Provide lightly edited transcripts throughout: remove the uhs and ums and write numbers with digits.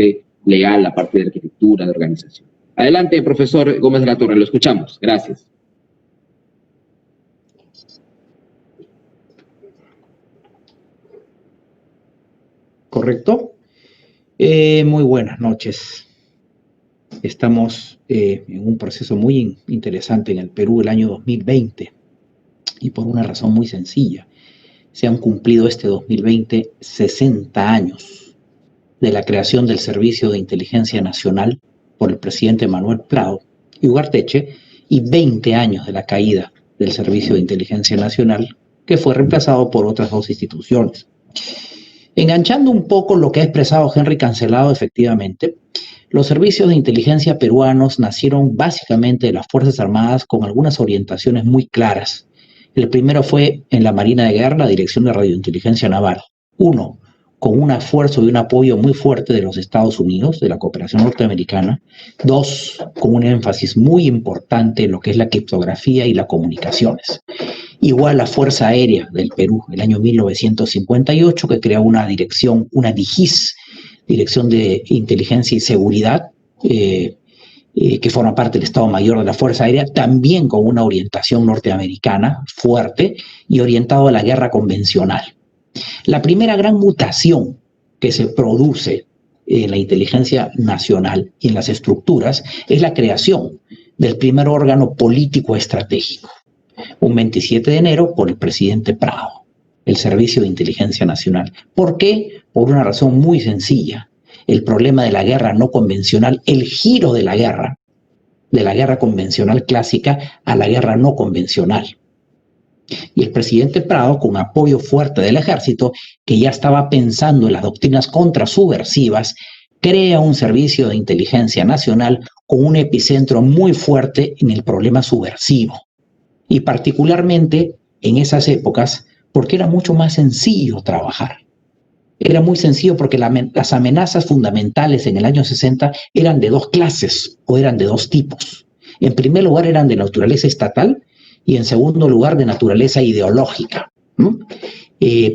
parte legal, la parte de arquitectura, de organización. Adelante, profesor Gómez de la Torre, lo escuchamos. Gracias. ¿Correcto? Muy buenas noches. Estamos en un proceso muy interesante en el Perú el año 2020 y por una razón muy sencilla. Se han cumplido este 2020 60 años de la creación del Servicio de Inteligencia Nacional por el presidente Manuel Prado y Ugarteche y 20 años de la caída del Servicio de Inteligencia Nacional, que fue reemplazado por otras dos instituciones. Enganchando un poco lo que ha expresado Henry Cancelado, efectivamente, los servicios de inteligencia peruanos nacieron básicamente de las Fuerzas Armadas con algunas orientaciones muy claras. El primero fue en la Marina de Guerra, la Dirección de Radiointeligencia Naval. Uno, con un esfuerzo y un apoyo muy fuerte de los Estados Unidos, de la cooperación norteamericana. Dos, con un énfasis muy importante en lo que es la criptografía y las comunicaciones. Igual la Fuerza Aérea del Perú, el año 1958, que crea una dirección, una DIGIS, Dirección de Inteligencia y Seguridad, que forma parte del Estado Mayor de la Fuerza Aérea, también con una orientación norteamericana fuerte y orientado a la guerra convencional. La primera gran mutación que se produce en la inteligencia nacional y en las estructuras es la creación del primer órgano político estratégico, un 27 de enero por el presidente Prado, el Servicio de Inteligencia Nacional. ¿Por qué? Por una razón muy sencilla. El problema de la guerra no convencional, el giro de la guerra convencional clásica a la guerra no convencional. Y el presidente Prado, con apoyo fuerte del ejército, que ya estaba pensando en las doctrinas contrasubversivas, crea un servicio de inteligencia nacional con un epicentro muy fuerte en el problema subversivo. Y particularmente en esas épocas, porque era mucho más sencillo trabajar. Era muy sencillo porque las amenazas fundamentales en el año 60 eran de dos clases o eran de dos tipos. En primer lugar eran de naturaleza estatal y en segundo lugar de naturaleza ideológica. De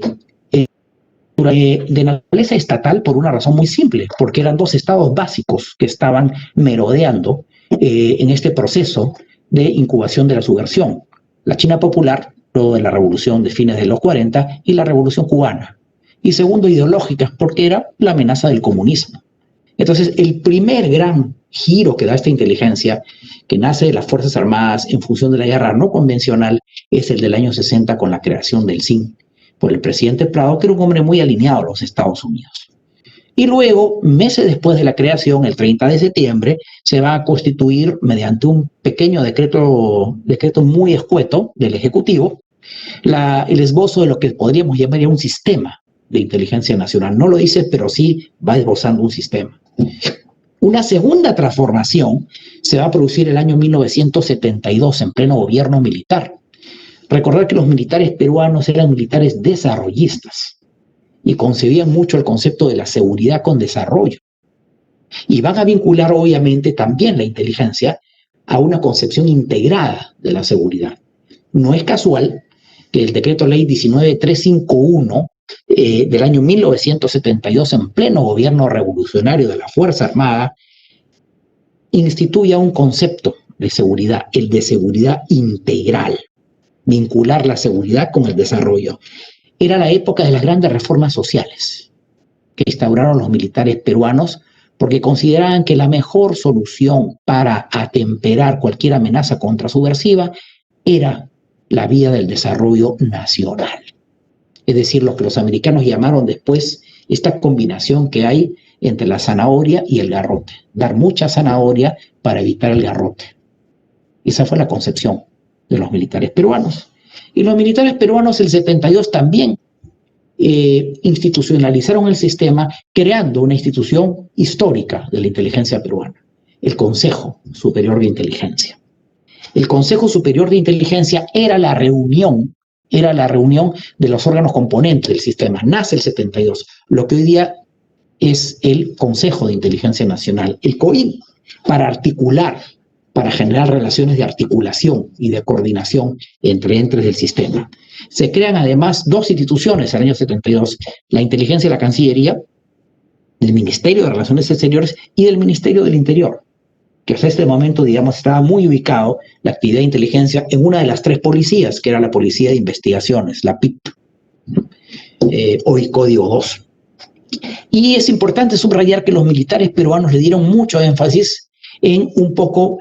naturaleza estatal por una razón muy simple, porque eran dos estados básicos que estaban merodeando en este proceso de incubación de la subversión. La China popular, luego de la revolución de fines de los 40, y la revolución cubana. Y segundo, ideológicas, porque era la amenaza del comunismo. Entonces, el primer gran giro que da esta inteligencia, que nace de las Fuerzas Armadas en función de la guerra no convencional, es el del año 60 con la creación del CIN por el presidente Prado, que era un hombre muy alineado a los Estados Unidos. Y luego, meses después de la creación, el 30 de septiembre, se va a constituir mediante un pequeño decreto muy escueto del Ejecutivo, el esbozo de lo que podríamos llamar un sistema de inteligencia nacional. No lo dice, pero sí va esbozando un sistema. Una segunda transformación se va a producir el año 1972 en pleno gobierno militar. Recordar que los militares peruanos eran militares desarrollistas y concebían mucho el concepto de la seguridad con desarrollo. Y van a vincular obviamente también la inteligencia a una concepción integrada de la seguridad. No es casual que el decreto ley 19351 del año 1972, en pleno gobierno revolucionario de la Fuerza Armada, instituya un concepto de seguridad, el de seguridad integral, vincular la seguridad con el desarrollo. Era la época de las grandes reformas sociales que instauraron los militares peruanos porque consideraban que la mejor solución para atemperar cualquier amenaza contrasubversiva era la vía del desarrollo nacional. Es decir, lo que los americanos llamaron después esta combinación que hay entre la zanahoria y el garrote. Dar mucha zanahoria para evitar el garrote. Esa fue la concepción de los militares peruanos. Y los militares peruanos el 72 también institucionalizaron el sistema creando una institución histórica de la inteligencia peruana, el Consejo Superior de Inteligencia. El Consejo Superior de Inteligencia era la reunión de los órganos componentes del sistema. Nace el 72, lo que hoy día es el Consejo de Inteligencia Nacional, el COIN, para articular, para generar relaciones de articulación y de coordinación entre entes del sistema. Se crean además dos instituciones en el año 72, la inteligencia y la Cancillería, del Ministerio de Relaciones Exteriores y del Ministerio del Interior, que hasta este momento, digamos, estaba muy ubicado la actividad de inteligencia en una de las tres policías, que era la Policía de Investigaciones, la PIP, hoy Código 2. Y es importante subrayar que los militares peruanos le dieron mucho énfasis en un poco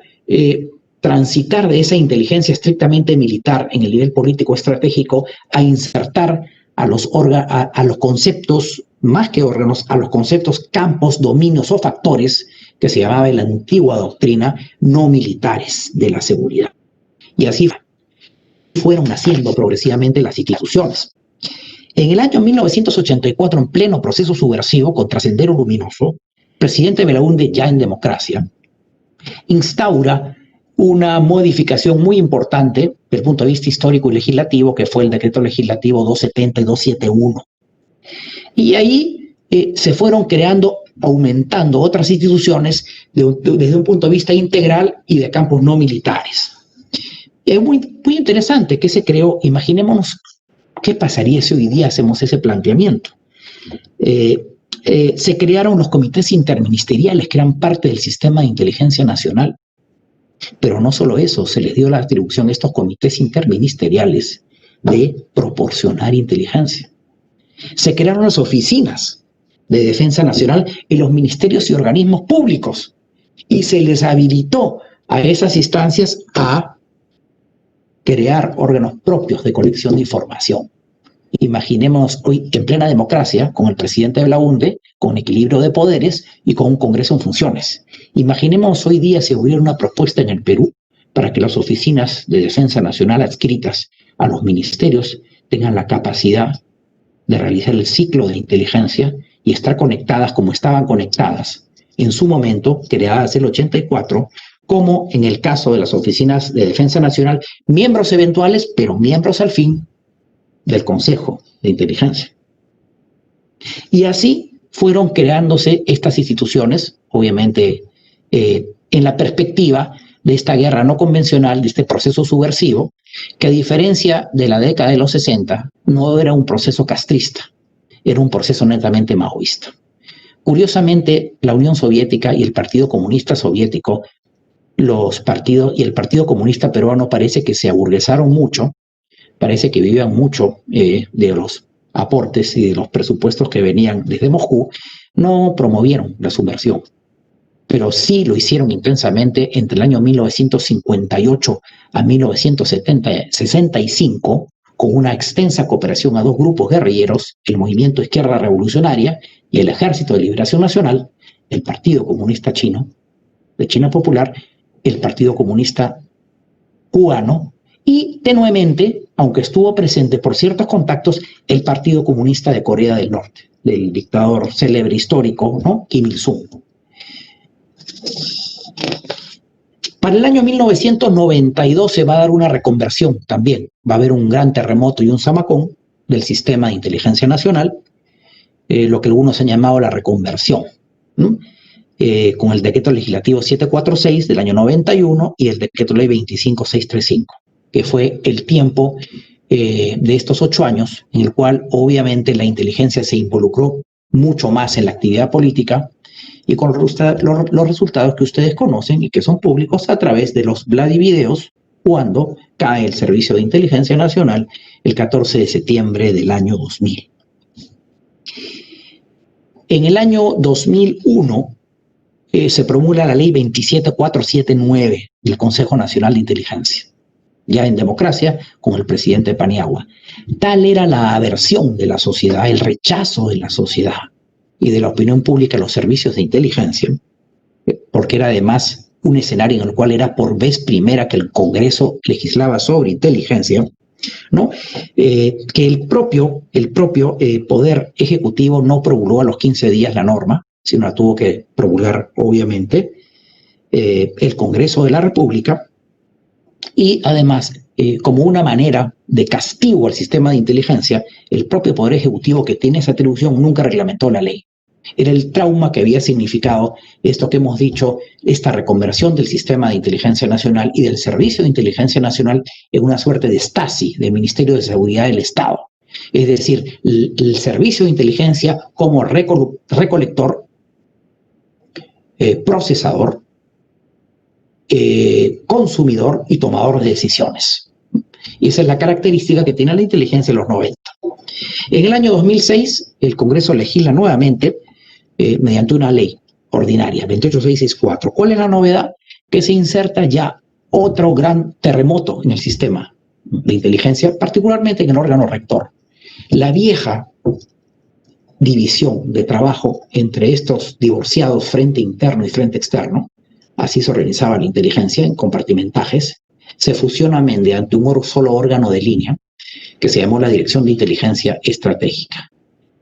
transitar de esa inteligencia estrictamente militar en el nivel político estratégico a insertar a los conceptos, más que órganos, a los conceptos, campos, dominios o factores que se llamaba en la antigua doctrina no militares de la seguridad. Y así fueron naciendo progresivamente las instituciones. En el año 1984, en pleno proceso subversivo contra Sendero Luminoso, el presidente Belaúnde, ya en democracia, instaura una modificación muy importante desde el punto de vista histórico y legislativo, que fue el decreto legislativo 270 y 271. Y ahí se fueron creando, aumentando otras instituciones desde un punto de vista integral y de campos no militares. Es muy interesante que se creó. Imaginémonos qué pasaría si hoy día hacemos ese planteamiento. Se crearon los comités interministeriales que eran parte del sistema de inteligencia nacional. Pero no solo eso, se les dio la atribución a estos comités interministeriales de proporcionar inteligencia. Se crearon las oficinas de defensa nacional en los ministerios y organismos públicos y se les habilitó a esas instancias a crear órganos propios de colección de información. Imaginemos hoy en plena democracia, con el presidente Belaúnde, con equilibrio de poderes y con un Congreso en funciones. Imaginemos hoy día si hubiera una propuesta en el Perú para que las oficinas de defensa nacional adscritas a los ministerios tengan la capacidad de realizar el ciclo de inteligencia y estar conectadas como estaban conectadas en su momento, creadas en el 84, como en el caso de las oficinas de defensa nacional, miembros eventuales, pero miembros al fin del Consejo de Inteligencia. Y así fueron creándose estas instituciones, obviamente en la perspectiva de esta guerra no convencional, de este proceso subversivo, que a diferencia de la década de los 60, no era un proceso castrista, era un proceso netamente maoísta. Curiosamente, la Unión Soviética y el Partido Comunista Soviético, y el Partido Comunista Peruano parece que se aburguesaron mucho, parece que vivían mucho de los aportes y de los presupuestos que venían desde Moscú, no promovieron la subversión, pero sí lo hicieron intensamente entre el año 1958 a 1965, con una extensa cooperación a dos grupos guerrilleros, el Movimiento Izquierda Revolucionaria y el Ejército de Liberación Nacional, el Partido Comunista Chino, de China Popular, el Partido Comunista Cubano, y tenuemente, aunque estuvo presente por ciertos contactos, el Partido Comunista de Corea del Norte, del dictador célebre histórico, ¿no?, Kim Il-sung. Para el año 1992 se va a dar una reconversión también. Va a haber un gran terremoto y un zamacón del sistema de inteligencia nacional, lo que algunos han llamado la reconversión, ¿no? Con el decreto legislativo 746 del año 91 y el decreto ley 25635, que fue el tiempo de estos 8 años en el cual obviamente la inteligencia se involucró mucho más en la actividad política y con los resultados que ustedes conocen y que son públicos a través de los Vladivideos cuando cae el Servicio de Inteligencia Nacional el 14 de septiembre del año 2000. En el año 2001 se promulga la ley 27479 del Consejo Nacional de Inteligencia, ya en democracia con el presidente Paniagua. Tal era la aversión de la sociedad, el rechazo de la sociedad y de la opinión pública a los servicios de inteligencia, porque era además un escenario en el cual era por vez primera que el Congreso legislaba sobre inteligencia, ¿no? Que el propio Poder Ejecutivo no promulgó a los 15 días la norma, sino la tuvo que promulgar, obviamente, el Congreso de la República, y además, como una manera de castigo al sistema de inteligencia, el propio Poder Ejecutivo, que tiene esa atribución, nunca reglamentó la ley. Era el trauma que había significado esto que hemos dicho, esta reconversión del sistema de inteligencia nacional y del Servicio de Inteligencia Nacional en una suerte de Stasi, del Ministerio de Seguridad del Estado. Es decir, el Servicio de Inteligencia como recolector procesador, consumidor y tomador de decisiones. Y esa es la característica que tiene la inteligencia en los 90. En el año 2006, el Congreso legisla nuevamente mediante una ley ordinaria, 28664. ¿Cuál es la novedad? Que se inserta ya otro gran terremoto en el sistema de inteligencia, particularmente en el órgano rector. La vieja división de trabajo entre estos divorciados frente interno y frente externo, así se organizaba la inteligencia en compartimentajes, se fusiona mediante un solo órgano de línea que se llamó la Dirección de Inteligencia Estratégica.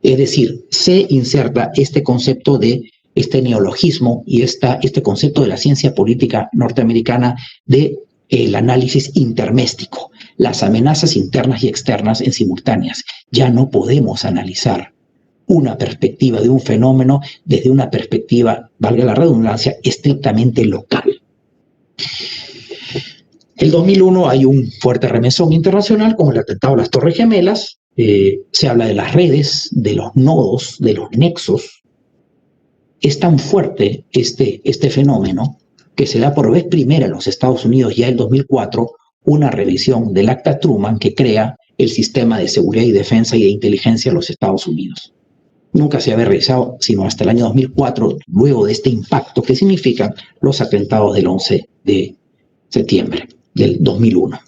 Es decir, se inserta este concepto de este neologismo y este concepto de la ciencia política norteamericana de el análisis interméstico, las amenazas internas y externas en simultáneas. Ya no podemos analizar una perspectiva de un fenómeno desde una perspectiva, valga la redundancia, estrictamente local. En el 2001 hay un fuerte remesón internacional con el atentado a las Torres Gemelas. Se habla de las redes, de los nodos, de los nexos. Es tan fuerte este fenómeno que se da por vez primera en los Estados Unidos ya en el 2004 una revisión del Acta Truman que crea el sistema de seguridad y defensa y de inteligencia de los Estados Unidos. Nunca se había realizado sino hasta el año 2004, luego de este impacto que significan los atentados del 11 de septiembre del 2001.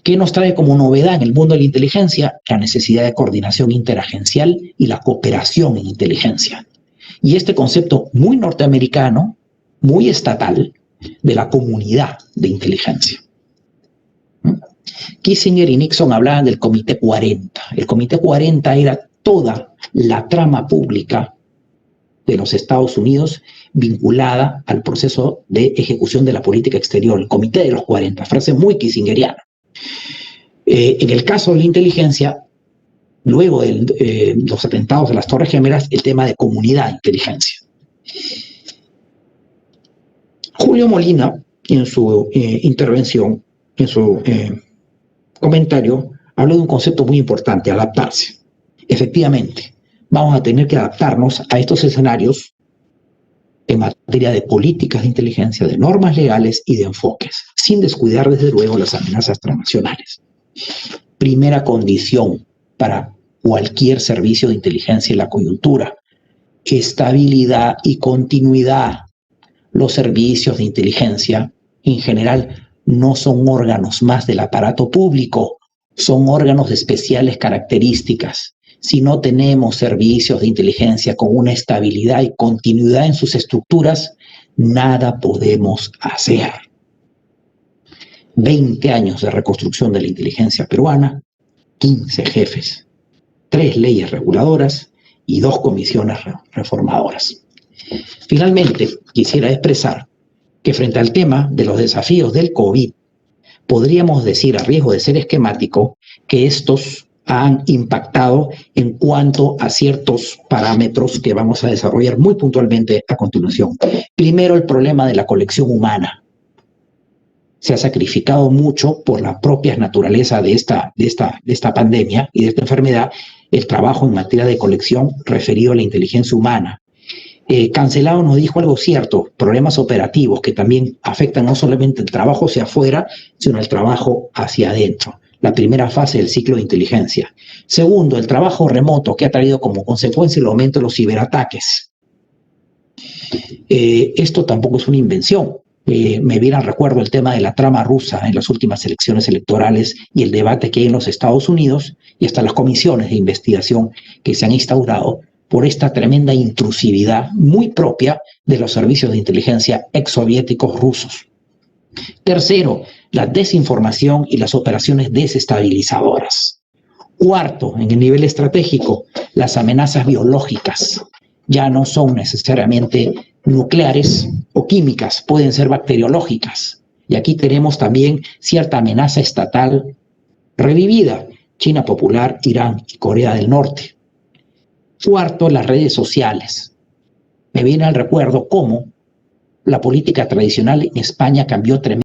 ¿Qué nos trae como novedad en el mundo de la inteligencia? La necesidad de coordinación interagencial y la cooperación en inteligencia. Y este concepto muy norteamericano, muy estatal, de la comunidad de inteligencia. Kissinger y Nixon hablaban del Comité 40. El Comité 40 era toda la trama pública de los Estados Unidos vinculada al proceso de ejecución de la política exterior, el Comité de los 40, frase muy kissingeriana. En el caso de la inteligencia, luego de los atentados de las Torres Gemelas, el tema de comunidad de inteligencia. Julio Molina, en su intervención, en su comentario, habló de un concepto muy importante, adaptarse. Efectivamente, vamos a tener que adaptarnos a estos escenarios en materia de políticas de inteligencia, de normas legales y de enfoques, sin descuidar desde luego las amenazas transnacionales. Primera condición para cualquier servicio de inteligencia en la coyuntura: estabilidad y continuidad. Los servicios de inteligencia, en general, no son órganos más del aparato público, son órganos de especiales características. Si no tenemos servicios de inteligencia con una estabilidad y continuidad en sus estructuras, nada podemos hacer. 20 años de reconstrucción de la inteligencia peruana, 15 jefes, 3 leyes reguladoras y 2 comisiones reformadoras. Finalmente, quisiera expresar que frente al tema de los desafíos del COVID, podríamos decir, a riesgo de ser esquemático, que estos han impactado en cuanto a ciertos parámetros que vamos a desarrollar muy puntualmente a continuación. Primero, el problema de la colección humana. Se ha sacrificado mucho por la propia naturaleza de esta pandemia y de esta enfermedad el trabajo en materia de colección referido a la inteligencia humana. Cancelado nos dijo algo cierto, problemas operativos que también afectan no solamente el trabajo hacia afuera, sino el trabajo hacia adentro. La primera fase del ciclo de inteligencia. Segundo, el trabajo remoto que ha traído como consecuencia el aumento de los ciberataques. Esto tampoco es una invención. Me viene al recuerdo el tema de la trama rusa en las últimas elecciones electorales y el debate que hay en los Estados Unidos y hasta las comisiones de investigación que se han instaurado por esta tremenda intrusividad muy propia de los servicios de inteligencia exsoviéticos rusos. Tercero, la desinformación y las operaciones desestabilizadoras. Cuarto, en el nivel estratégico, las amenazas biológicas. Ya no son necesariamente nucleares o químicas, pueden ser bacteriológicas. Y aquí tenemos también cierta amenaza estatal revivida: China Popular, Irán y Corea del Norte. Cuarto, las redes sociales. Me viene al recuerdo cómo la política tradicional en España cambió tremendamente.